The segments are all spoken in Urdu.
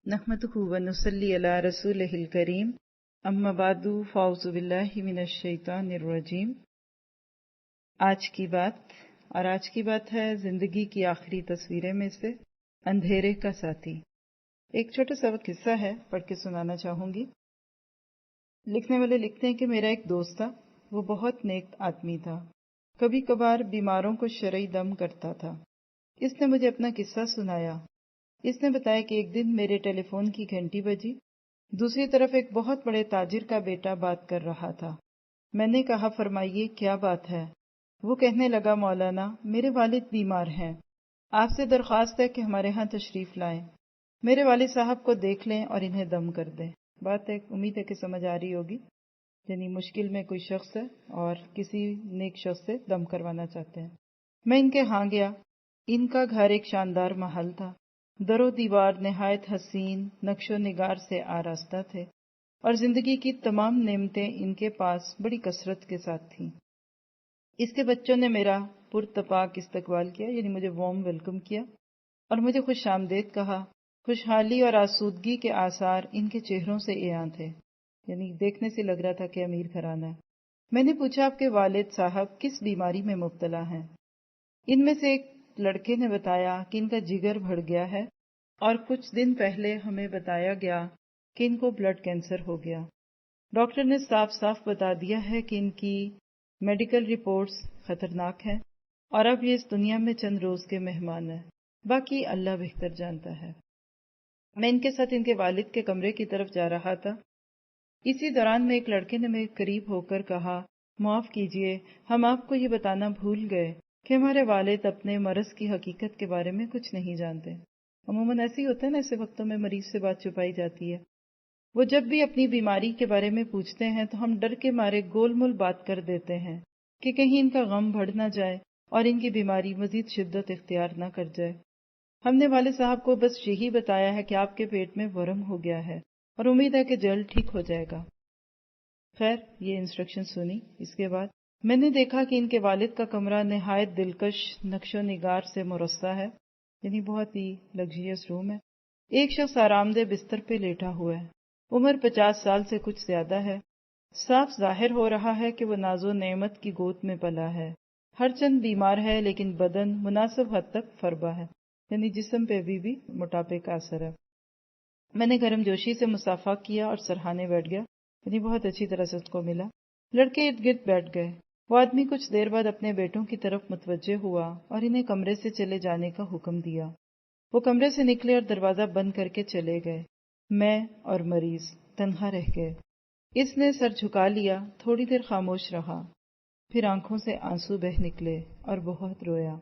نحمدہ ونصلی علی رسولہ الکریم اما بعد فاعوذ باللہ من الشیطان الرجیم۔ آج کی بات ہے زندگی کی آخری تصویریں میں سے اندھیرے کا ساتھی۔ ایک چھوٹا سا قصہ ہے، پڑھ کے سنانا چاہوں گی۔ لکھنے والے لکھتے ہیں کہ میرا ایک دوست تھا، وہ بہت نیک آدمی تھا، کبھی کبھار بیماروں کو شرعی دم کرتا تھا۔ اس نے مجھے اپنا قصہ سنایا۔ اس نے بتایا کہ ایک دن میرے ٹیلی فون کی گھنٹی بجی، دوسری طرف ایک بہت بڑے تاجر کا بیٹا بات کر رہا تھا۔ میں نے کہا فرمائیے کیا بات ہے؟ وہ کہنے لگا مولانا میرے والد بیمار ہیں، آپ سے درخواست ہے کہ ہمارے ہاں تشریف لائیں، میرے والد صاحب کو دیکھ لیں اور انہیں دم کر دیں۔ بات ہے، امید ہے کہ سمجھ آ رہی ہوگی، یعنی مشکل میں کوئی شخص ہے اور کسی نیک شخص سے دم کروانا چاہتے ہیں۔ میں ان کے ہاں گیا۔ ان کا گھر ایک شاندار محل تھا، در و دیوار نہایت حسین نقش و نگار سے آراستہ تھے اور زندگی کی تمام نعمتیں ان کے پاس بڑی کثرت کے ساتھ تھیں۔ اس کے بچوں نے میرا پرتپاک استقبال کیا، یعنی مجھے وارم ویلکم کیا اور مجھے خوش آمدید کہا۔ خوشحالی اور آسودگی کے آثار ان کے چہروں سے عیاں تھے، یعنی دیکھنے سے لگ رہا تھا کہ امیر گھرانہ ہے۔ میں نے پوچھا آپ کے والد صاحب کس بیماری میں مبتلا ہیں؟ ان میں سے ایک لڑکے نے بتایا کہ ان کا جگر بڑھ گیا ہے اور کچھ دن پہلے ہمیں بتایا گیا کہ ان کو بلڈ کینسر ہو گیا۔ ڈاکٹر نے صاف صاف بتا دیا ہے کہ ان کی میڈیکل رپورٹس خطرناک ہیں اور اب یہ اس دنیا میں چند روز کے مہمان ہیں، باقی اللہ بہتر جانتا ہے۔ میں ان کے ساتھ ان کے والد کے کمرے کی طرف جا رہا تھا۔ اسی دوران میں ایک لڑکے نے میرے قریب ہو کر کہا معاف کیجیے، ہم آپ کو یہ بتانا بھول گئے کہ ہمارے والد اپنے مرض کی حقیقت کے بارے میں کچھ نہیں جانتے۔ عموماً ایسے ہی ہوتا ہے نا، ایسے وقتوں میں مریض سے بات چھپائی جاتی ہے۔ وہ جب بھی اپنی بیماری کے بارے میں پوچھتے ہیں تو ہم ڈر کے مارے گول مول بات کر دیتے ہیں کہ کہیں ان کا غم بڑھ نہ جائے اور ان کی بیماری مزید شدت اختیار نہ کر جائے۔ ہم نے والد صاحب کو بس یہی بتایا ہے کہ آپ کے پیٹ میں ورم ہو گیا ہے اور امید ہے کہ جلد ٹھیک ہو جائے گا۔ خیر، یہ انسٹرکشن سنی۔ اس کے بعد میں نے دیکھا کہ ان کے والد کا کمرہ نہایت دلکش نقش و نگار سے مرصع ہے، یعنی بہت ہی لگژریس روم ہے۔ ایک شخص آرام دہ بستر پہ لیٹا ہوا ہے، عمر 50 سال سے کچھ زیادہ ہے۔ صاف ظاہر ہو رہا ہے کہ وہ ناز و نعمت کی گود میں پلا ہے، ہر چند بیمار ہے لیکن بدن مناسب حد تک فربا ہے، یعنی جسم پہ بھی موٹاپے کا اثر ہے۔ میں نے گرم جوشی سے مصافحہ کیا اور سرہانے بیٹھ گیا، یعنی بہت اچھی طرح سے اس کو ملا۔ لڑکے ارد گرد بیٹھ گئے۔ وہ آدمی کچھ دیر بعد اپنے بیٹوں کی طرف متوجہ ہوا اور انہیں کمرے سے چلے جانے کا حکم دیا۔ وہ کمرے سے نکلے اور دروازہ بند کر کے چلے گئے۔ میں اور مریض تنہا رہ گئے۔ اس نے سر جھکا لیا، تھوڑی دیر خاموش رہا، پھر آنکھوں سے آنسو بہہ نکلے اور بہت رویا۔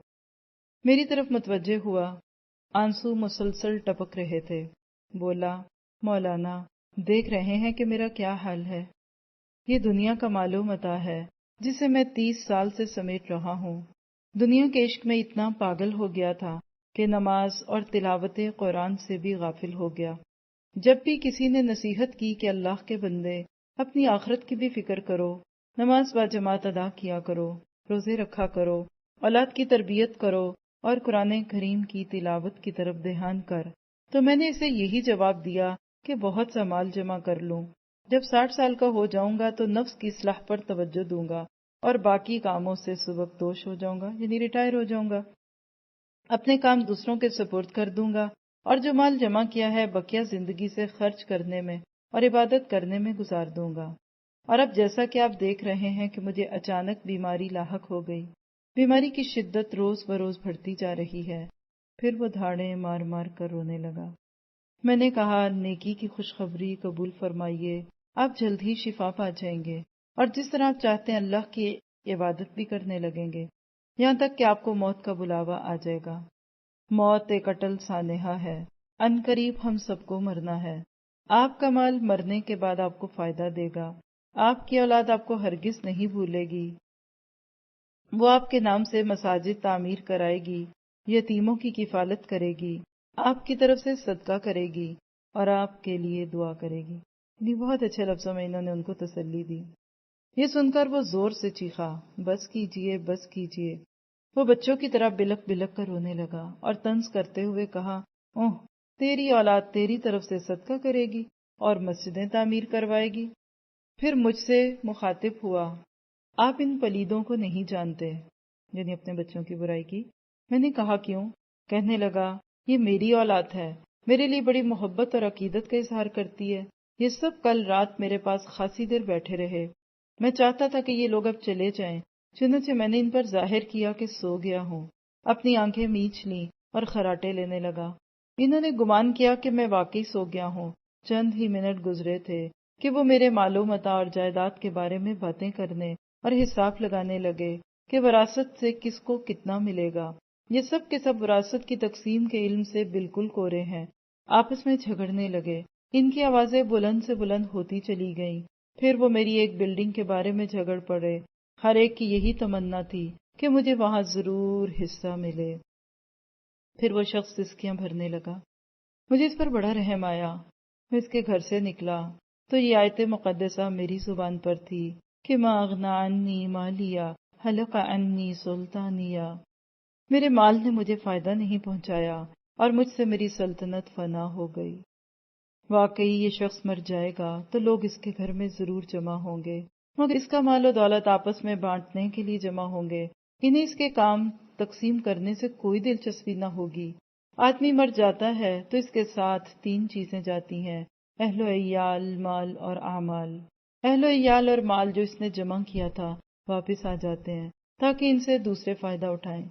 میری طرف متوجہ ہوا، آنسو مسلسل ٹپک رہے تھے۔ بولا مولانا دیکھ رہے ہیں کہ میرا کیا حال ہے؟ یہ دنیا کا مال و متاع ہے جسے میں 30 سال سے سمیٹ رہا ہوں۔ دنیا کے عشق میں اتنا پاگل ہو گیا تھا کہ نماز اور تلاوت قرآن سے بھی غافل ہو گیا۔ جب بھی کسی نے نصیحت کی کہ اللہ کے بندے اپنی آخرت کی بھی فکر کرو، نماز با جماعت ادا کیا کرو، روزے رکھا کرو، اولاد کی تربیت کرو اور قرآن کریم کی تلاوت کی طرف دھیان کر، تو میں نے اسے یہی جواب دیا کہ بہت سا مال جمع کر لوں، جب 60 سال کا ہو جاؤں گا تو نفس کی اصلاح پر توجہ دوں گا اور باقی کاموں سے سبکدوش ہو جاؤں گا، یعنی ریٹائر ہو جاؤں گا، اپنے کام دوسروں کے سپرد کر دوں گا اور جو مال جمع کیا ہے بقیہ زندگی سے خرچ کرنے میں اور عبادت کرنے میں گزار دوں گا۔ اور اب جیسا کہ آپ دیکھ رہے ہیں کہ مجھے اچانک بیماری لاحق ہو گئی، بیماری کی شدت روز بروز بڑھتی جا رہی ہے۔ پھر وہ دھاڑیں مار مار کر رونے لگا۔ میں نے کہا نیکی کی خوشخبری قبول فرمائیے، آپ جلد ہی شفا پا جائیں گے اور جس طرح آپ چاہتے ہیں اللہ کی عبادت بھی کرنے لگیں گے، یہاں تک کہ آپ کو موت کا بلاوا آ جائے گا۔ موت ایک اٹل سانحہ ہے، ان قریب ہم سب کو مرنا ہے۔ آپ کا مال مرنے کے بعد آپ کو فائدہ دے گا، آپ کی اولاد آپ کو ہرگز نہیں بھولے گی، وہ آپ کے نام سے مساجد تعمیر کرائے گی، یتیموں کی کفالت کرے گی، آپ کی طرف سے صدقہ کرے گی اور آپ کے لیے دعا کرے گی۔ یعنی بہت اچھے لفظوں میں انہوں نے ان کو تسلی دی۔ یہ سن کر وہ زور سے چیخا بس کیجئے بس کیجئے۔ وہ بچوں کی طرح بلک بلک کر رونے لگا اور طنز کرتے ہوئے کہا اوہ تیری اولاد تیری طرف سے صدقہ کرے گی اور مسجدیں تعمیر کروائے گی۔ پھر مجھ سے مخاطب ہوا، آپ ان پلیدوں کو نہیں جانتے، یعنی اپنے بچوں کی برائی کی۔ میں نے کہا کیوں؟ کہنے لگا، یہ میری اولاد ہے، میرے لیے بڑی محبت اور عقیدت کا اظہار کرتی ہے، یہ سب کل رات میرے پاس خاصی دیر بیٹھے رہے، میں چاہتا تھا کہ یہ لوگ اب چلے جائیں، چنانچہ میں نے ان پر ظاہر کیا کہ سو گیا ہوں، اپنی آنکھیں میچ لیں اور خراٹے لینے لگا۔ انہوں نے گمان کیا کہ میں واقعی سو گیا ہوں۔ چند ہی منٹ گزرے تھے کہ وہ میرے مال و متاع اور جائیداد کے بارے میں باتیں کرنے اور حساب لگانے لگے کہ وراثت سے کس کو کتنا ملے گا۔ یہ سب کے سب وراثت کی تقسیم کے علم سے بالکل کورے ہیں۔ آپس میں جھگڑنے لگے، ان کی آوازیں بلند سے بلند ہوتی چلی گئیں۔ پھر وہ میری ایک بلڈنگ کے بارے میں جھگڑ پڑے، ہر ایک کی یہی تمنا تھی کہ مجھے وہاں ضرور حصہ ملے۔ پھر وہ شخص سسکیاں بھرنے لگا، مجھے اس پر بڑا رحم آیا۔ میں اس کے گھر سے نکلا تو یہ آیت مقدسہ میری زبان پر تھی کہ ما اغنی عنی مالیہ ہلک عنی سلطانیہ، میرے مال نے مجھے فائدہ نہیں پہنچایا اور مجھ سے میری سلطنت فنا ہو گئی۔ واقعی یہ شخص مر جائے گا تو لوگ اس کے گھر میں ضرور جمع ہوں گے، مگر اس کا مال و دولت آپس میں بانٹنے کے لیے جمع ہوں گے، انہیں اس کے کام تقسیم کرنے سے کوئی دلچسپی نہ ہوگی۔ آدمی مر جاتا ہے تو اس کے ساتھ تین چیزیں جاتی ہیں، اہل و عیال، مال اور اعمال۔ اہل و عیال اور مال جو اس نے جمع کیا تھا واپس آ جاتے ہیں تاکہ ان سے دوسرے فائدہ اٹھائیں۔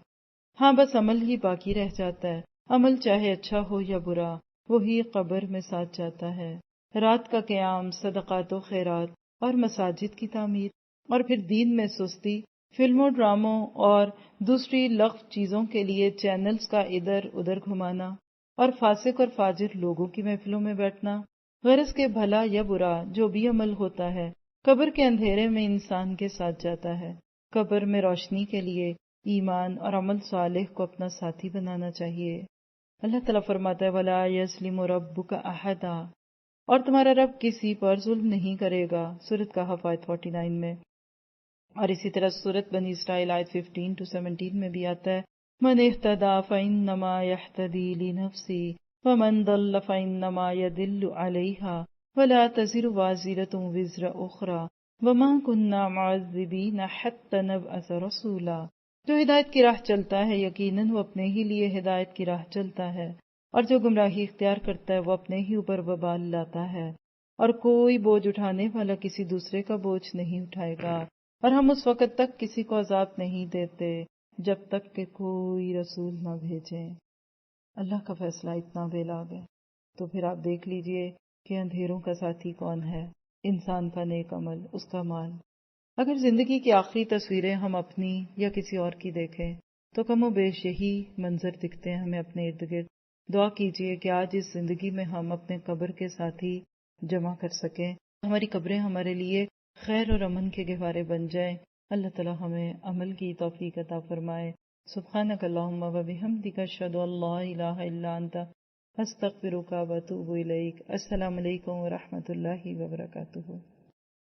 ہاں بس عمل ہی باقی رہ جاتا ہے، عمل چاہے اچھا ہو یا برا وہی قبر میں ساتھ جاتا ہے۔ رات کا قیام، صدقات و خیرات اور مساجد کی تعمیر، اور پھر دین میں سستی، فلموں، ڈراموں اور دوسری لغو چیزوں کے لیے چینلز کا ادھر ادھر گھمانا، اور فاسق اور فاجر لوگوں کی محفلوں میں بیٹھنا۔ غرض کے بھلا یا برا جو بھی عمل ہوتا ہے قبر کے اندھیرے میں انسان کے ساتھ جاتا ہے۔ قبر میں روشنی کے لیے ایمان اور عمل صالح کو اپنا ساتھی بنانا چاہیے۔ اللہ تعالیٰ فرماتا ہے وَلَا يَظْلِمُ رَبُّكَ أَحَدًا، اور تمہارا رب کسی پر ظلم نہیں کرے گا، سورۃ کہف آیت 49 میں۔ اور اسی طرح سورۃ بنی اسرائیل آیت 15 to 17 میں بھی آتا ہے مَنِ اهْتَدَىٰ فَإِنَّمَا يَهْتَدِي لِنَفْسِهِ وَمَنْ ضَلَّ فَإِنَّمَا يَضِلُّ عَلَيْهَا وَلَا تَزِرُ وَازِرَةٌ وِزْرَ أُخْرَىٰ وَمَا كُنَّا مُعَذِّبِينَ حَتَّىٰ نَبْعَثَ رَسُولًا۔ جو ہدایت کی راہ چلتا ہے یقیناً وہ اپنے ہی لیے ہدایت کی راہ چلتا ہے، اور جو گمراہی اختیار کرتا ہے وہ اپنے ہی اوپر وبال لاتا ہے، اور کوئی بوجھ اٹھانے والا کسی دوسرے کا بوجھ نہیں اٹھائے گا، اور ہم اس وقت تک کسی کو عذاب نہیں دیتے جب تک کہ کوئی رسول نہ بھیجیں۔ اللہ کا فیصلہ اتنا بے لاگ ہے، تو پھر آپ دیکھ لیجئے کہ اندھیروں کا ساتھی کون ہے، انسان کا نیک عمل، اس کا مال۔ اگر زندگی کی آخری تصویریں ہم اپنی یا کسی اور کی دیکھیں تو کم و بیش یہی منظر دکھتے ہیں ہمیں اپنے ارد گرد۔ دعا کیجئے کہ آج اس زندگی میں ہم اپنے قبر کے ساتھی جمع کر سکیں، ہماری قبریں ہمارے لیے خیر اور امن کے گہوارے بن جائیں۔ اللہ تعالی ہمیں عمل کی توفیق عطا فرمائے۔ سبحانک اللہم و بحمدک، اشہد ان لا الہ الا انت، استغفرک و اتوب الیک۔ السلام علیکم و رحمۃ اللہ وبرکاتہ۔